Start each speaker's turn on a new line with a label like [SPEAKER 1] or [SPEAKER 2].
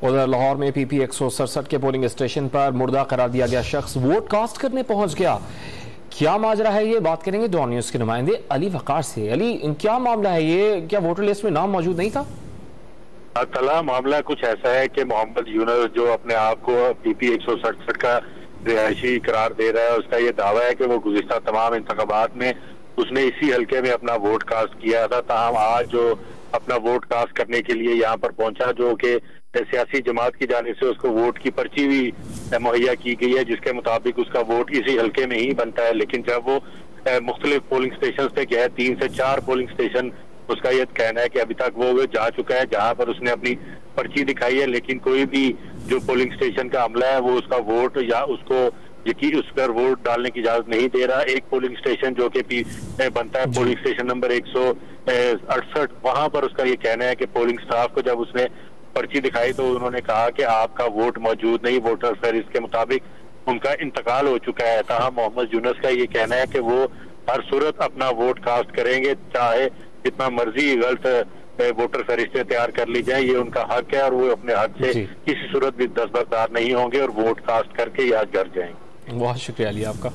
[SPEAKER 1] उधर लाहौर में PP 167 के पोलिंग स्टेशन पर मुर्दा करार दिया गया शख्स वोट कास्ट करने पहुंच गया। क्या माजरा है, ये बात करेंगे डॉन न्यूज के नुमाइंदे अली वकार से। अली, क्या मामला है ये, क्या वोटर लिस्ट में नाम मौजूद नहीं था?
[SPEAKER 2] तला मामला कुछ ऐसा है कि मोहम्मद यूनुस जो अपने आप को PP 167 का रिहायशी करार दे रहा है, उसका ये दावा है कि वो गुज़िश्ता तमाम इंतखाबात में उसने इसी हल्के में अपना वोट कास्ट किया था। ताहम आज जो अपना वोट कास्ट करने के लिए यहाँ पर पहुंचा, जो कि सियासी जमात की जानिब से उसको वोट की पर्ची भी मुहैया की गई है, जिसके मुताबिक उसका वोट इसी हल्के में ही बनता है। लेकिन जब वो मुख्तलिफ पोलिंग स्टेशन पे गया, 3 से 4 पोलिंग स्टेशन, उसका यह कहना है कि अभी तक वो जा चुका है जहां पर उसने अपनी पर्ची दिखाई है, लेकिन कोई भी जो पोलिंग स्टेशन का अमला है वो उसका वोट या उसको यकीन उस पर वोट डालने की इजाजत नहीं दे रहा। एक पोलिंग स्टेशन जो कि बनता है पोलिंग स्टेशन नंबर 168, वहां पर उसका ये कहना है कि पोलिंग स्टाफ को जब उसने पर्ची दिखाई तो उन्होंने कहा कि आपका वोट मौजूद नहीं, वोटर फहरिस्त के मुताबिक उनका इंतकाल हो चुका है। ताहम मोहम्मद यूनुस का ये कहना है कि वो हर सूरत अपना वोट कास्ट करेंगे, चाहे जितना मर्जी गलत वोटर फहरिस्तें तैयार कर ली जाए, ये उनका हक है और वो अपने हक से किसी सूरत भी दस्तबरदार नहीं होंगे और वोट कास्ट करके ही आज घर जाएंगे।
[SPEAKER 1] बहुत शुक्रिया अली आपका।